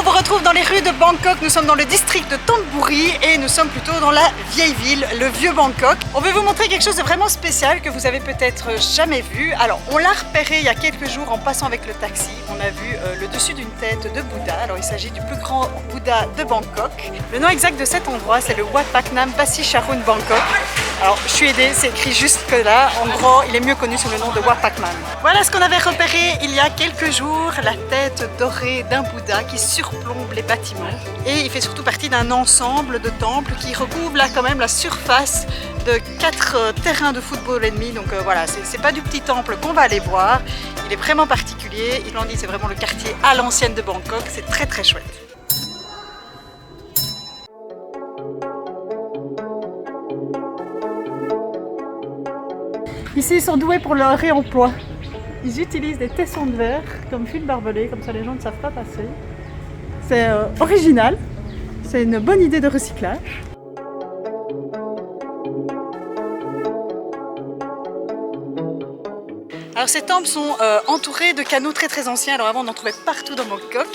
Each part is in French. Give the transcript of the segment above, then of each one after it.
On vous retrouve dans les rues de Bangkok. Nous sommes dans le district de Thonburi et nous sommes plutôt dans la vieille ville, le vieux Bangkok. On veut vous montrer quelque chose de vraiment spécial que vous avez peut-être jamais vu. Alors, on l'a repéré il y a quelques jours en passant avec le taxi. On a vu le dessus d'une tête de Bouddha. Alors, il s'agit du plus grand Bouddha de Bangkok. Le nom exact de cet endroit, c'est le Wat Phak Nam Pasicharun Bangkok. Alors, je suis aidée, c'est écrit juste que là. En gros, il est mieux connu sous le nom de Wat Phak Nam. Voilà ce qu'on avait repéré il y a quelques jours, la tête dorée d'un Bouddha qui surplombe les bâtiments. Et il fait surtout partie d'un ensemble de temples qui recouvre là quand même la surface de 4 terrains de football et demi. Donc voilà, c'est pas du petit temple qu'on va aller voir. Il est vraiment particulier. Ils l'ont dit, c'est vraiment le quartier à l'ancienne de Bangkok. C'est très très chouette. Ici, ils sont doués pour le réemploi. Ils utilisent des tessons de verre comme fil barbelé, comme ça les gens ne savent pas passer. C'est original, c'est une bonne idée de recyclage. Alors ces temples sont entourés de canaux très très anciens. Alors avant on en trouvait partout dans Bangkok.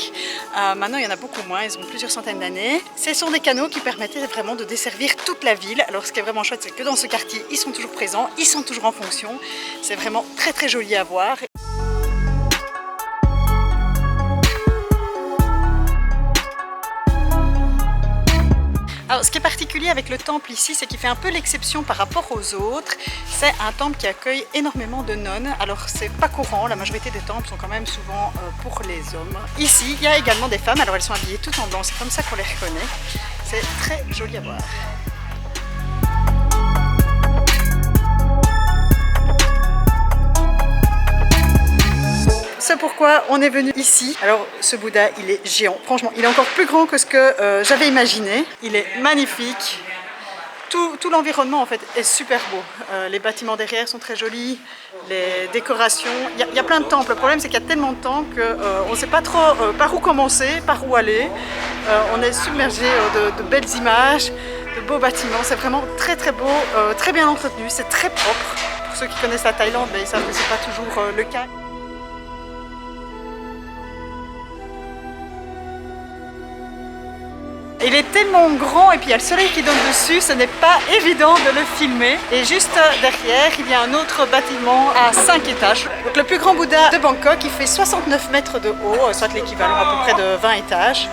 Maintenant il y en a beaucoup moins, ils ont plusieurs centaines d'années. Ce sont des canaux qui permettaient vraiment de desservir toute la ville. Alors ce qui est vraiment chouette, c'est que dans ce quartier ils sont toujours présents, ils sont toujours en fonction. C'est vraiment très très joli à voir. Alors, ce qui est particulier avec le temple ici, c'est qu'il fait un peu l'exception par rapport aux autres. C'est un temple qui accueille énormément de nonnes. Alors, c'est pas courant, la majorité des temples sont quand même souvent pour les hommes. Ici, il y a également des femmes, alors elles sont habillées toutes en blanc, c'est comme ça qu'on les reconnaît. C'est très joli à voir. C'est pourquoi on est venu ici. Alors ce Bouddha, il est géant. Franchement, il est encore plus grand que ce que j'avais imaginé. Il est magnifique. Tout l'environnement en fait est super beau. Les bâtiments derrière sont très jolis. Les décorations. Il y a plein de temples. Le problème c'est qu'il y a tellement de temples qu'on ne sait pas trop par où commencer, par où aller. On est submergé de belles images, de beaux bâtiments. C'est vraiment très très beau, très bien entretenu. C'est très propre. Pour ceux qui connaissent la Thaïlande, ils savent que ce n'est pas toujours le cas. Il est tellement grand et puis il y a le soleil qui donne dessus, ce n'est pas évident de le filmer. Et juste derrière, il y a un autre bâtiment à 5 étages. Donc le plus grand Bouddha de Bangkok, il fait 69 mètres de haut, soit l'équivalent à peu près de 20 étages.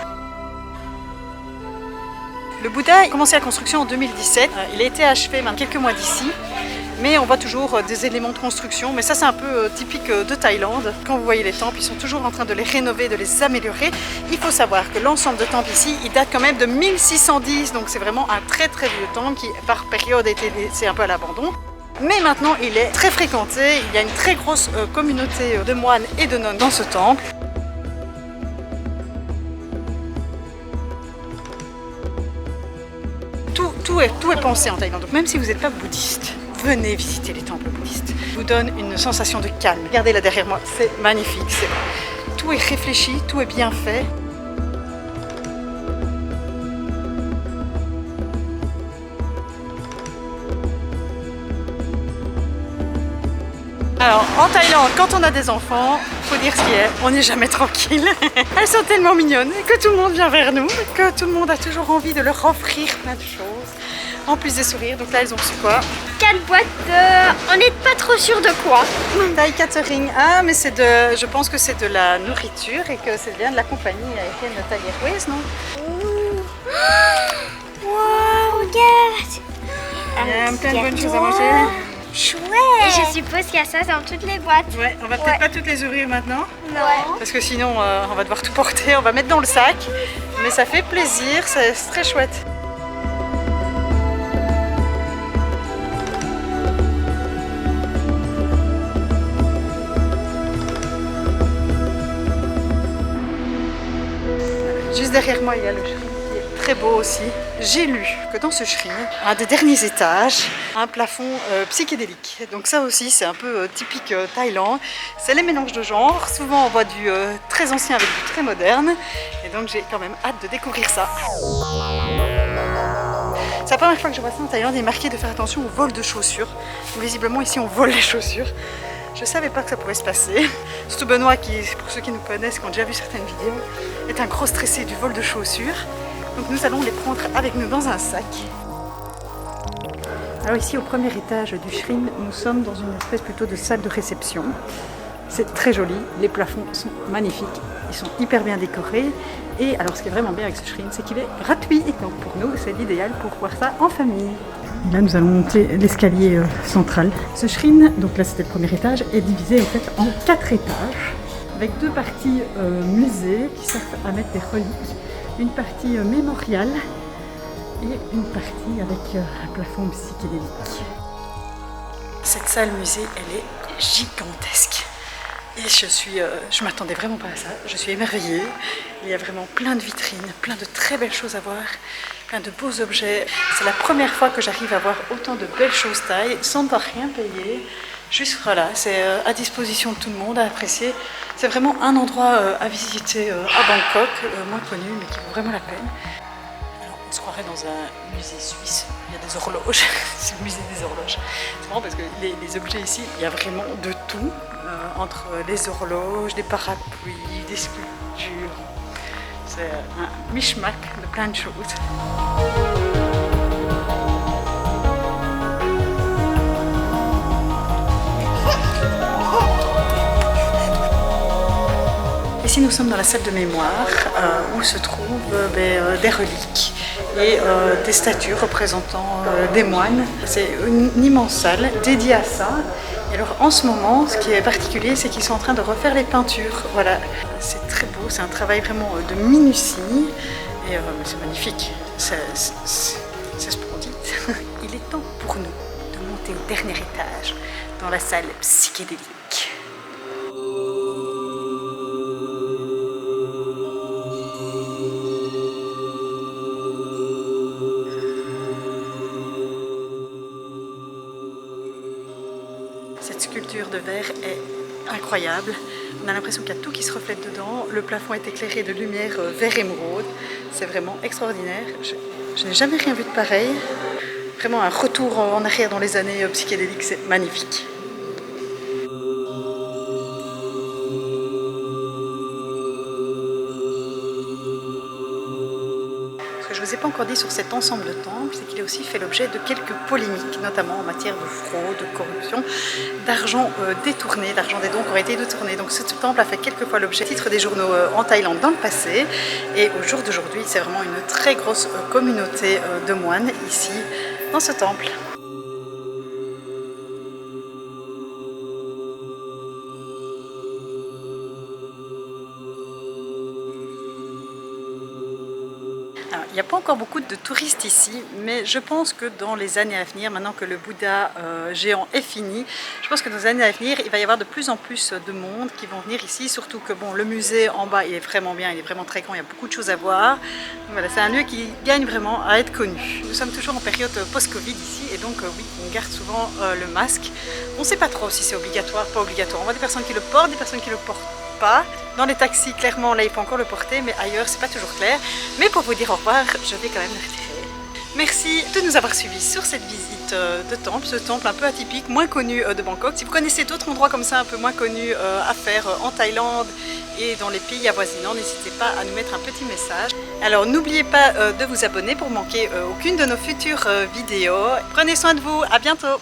Le Bouddha a commencé la construction en 2017. Il a été achevé maintenant quelques mois d'ici. Mais on voit toujours des éléments de construction, mais ça c'est un peu typique de Thaïlande. Quand vous voyez les temples, ils sont toujours en train de les rénover, de les améliorer. Il faut savoir que l'ensemble de temples ici, il date quand même de 1610, donc c'est vraiment un très très vieux temple qui par période a été laissé un peu à l'abandon. Mais maintenant il est très fréquenté, il y a une très grosse communauté de moines et de nonnes dans ce temple. Tout est pensé en Thaïlande, donc même si vous n'êtes pas bouddhiste, venez visiter les temples bouddhistes. Ça vous donne une sensation de calme. Regardez là derrière moi, c'est magnifique. Tout est réfléchi, tout est bien fait. Alors en Thaïlande, quand on a des enfants, faut dire ce qui est, on n'est jamais tranquille. Elles sont tellement mignonnes que tout le monde vient vers nous, que tout le monde a toujours envie de leur offrir plein de choses. En plus des sourires, donc là elles ont reçu quoi? 4 boîtes on n'est pas trop sûr de quoi. Thai catering, ah mais c'est de, je pense que c'est de la nourriture et que c'est bien de la compagnie aérienne Thai Airways, non? Wow, regarde. Il y a plein de bonnes choses à manger. Chouette. Et je suppose qu'il y a ça dans toutes les boîtes. Ouais, on va peut-être pas toutes les ouvrir maintenant. Non. Parce que sinon on va devoir tout porter, on va mettre dans le sac. Mais ça fait plaisir, c'est très chouette. Juste derrière moi, il y a le shrine qui est très beau aussi. J'ai lu que dans ce shrine, un des derniers étages, un plafond psychédélique. Donc ça aussi, c'est un peu typique Thaïlande. C'est les mélanges de genres. Souvent, on voit du très ancien avec du très moderne. Et donc, j'ai quand même hâte de découvrir ça. C'est la première fois que je vois ça en Thaïlande. Il est marqué de faire attention au vol de chaussures. Donc, visiblement, ici, on vole les chaussures. Je ne savais pas que ça pouvait se passer. Surtout Benoît, qui, pour ceux qui nous connaissent, qui ont déjà vu certaines vidéos, est un gros stressé du vol de chaussures. Donc nous allons les prendre avec nous dans un sac. Alors ici, au premier étage du shrine, nous sommes dans une espèce plutôt de salle de réception. C'est très joli, les plafonds sont magnifiques, ils sont hyper bien décorés. Et alors ce qui est vraiment bien avec ce shrine, c'est qu'il est gratuit. Donc pour nous, c'est l'idéal pour voir ça en famille. Et là, nous allons monter l'escalier central. Ce shrine, donc là c'était le premier étage, est divisé en fait en 4 étages, avec 2 parties musées qui servent à mettre des reliques, une partie mémoriale et une partie avec un plafond psychédélique. Cette salle musée, elle est gigantesque. Et je m'attendais vraiment pas à ça, je suis émerveillée. Il y a vraiment plein de vitrines, plein de très belles choses à voir, plein de beaux objets. C'est la première fois que j'arrive à voir autant de belles choses taille sans rien payer. Juste voilà, c'est à disposition de tout le monde, à apprécier. C'est vraiment un endroit à visiter à Bangkok, moins connu, mais qui vaut vraiment la peine. Alors, on se croirait dans un musée suisse, il y a des horloges, c'est le musée des horloges. C'est marrant parce que les objets ici, il y a vraiment de tout. Entre les horloges, des parapluies, des sculptures. C'est un mishmash de plein de choses. Ici nous sommes dans la salle de mémoire où se trouvent des reliques et des statues représentant des moines. C'est une immense salle dédiée à ça. Et alors en ce moment, ce qui est particulier, c'est qu'ils sont en train de refaire les peintures. Voilà, c'est très beau, c'est un travail vraiment de minutie et c'est magnifique, c'est splendide. Il est temps pour nous de monter au dernier étage, dans la salle psychédélique. Cette sculpture de verre est incroyable. On a l'impression qu'il y a tout qui se reflète dedans. Le plafond est éclairé de lumière vert émeraude. C'est vraiment extraordinaire. Je n'ai jamais rien vu de pareil. Vraiment un retour en arrière dans les années psychédéliques, c'est magnifique. Je ne vous ai pas encore dit sur cet ensemble de temples, c'est qu'il a aussi fait l'objet de quelques polémiques, notamment en matière de fraude, de corruption, d'argent détourné, d'argent des dons qui auraient été détournés. Donc ce temple a fait quelques fois l'objet de titres des journaux en Thaïlande dans le passé. Et au jour d'aujourd'hui, c'est vraiment une très grosse communauté de moines ici, dans ce temple. Il n'y a pas encore beaucoup de touristes ici, mais je pense que dans les années à venir, maintenant que le Bouddha géant est fini, je pense que dans les années à venir, il va y avoir de plus en plus de monde qui vont venir ici, surtout que bon, le musée en bas, il est vraiment bien, il est vraiment très grand, il y a beaucoup de choses à voir. Donc voilà, c'est un lieu qui gagne vraiment à être connu. Nous sommes toujours en période post-Covid ici, et donc oui, on garde souvent le masque. On ne sait pas trop si c'est obligatoire, pas obligatoire. On voit des personnes qui le portent, des personnes qui le portent pas. Dans les taxis, clairement, là, il faut encore le porter, mais ailleurs, c'est pas toujours clair. Mais pour vous dire au revoir, je vais quand même le retirer. Merci de nous avoir suivis sur cette visite de temple, ce temple un peu atypique, moins connu de Bangkok. Si vous connaissez d'autres endroits comme ça, un peu moins connus à faire en Thaïlande et dans les pays avoisinants, n'hésitez pas à nous mettre un petit message. Alors n'oubliez pas de vous abonner pour manquer aucune de nos futures vidéos. Prenez soin de vous, à bientôt!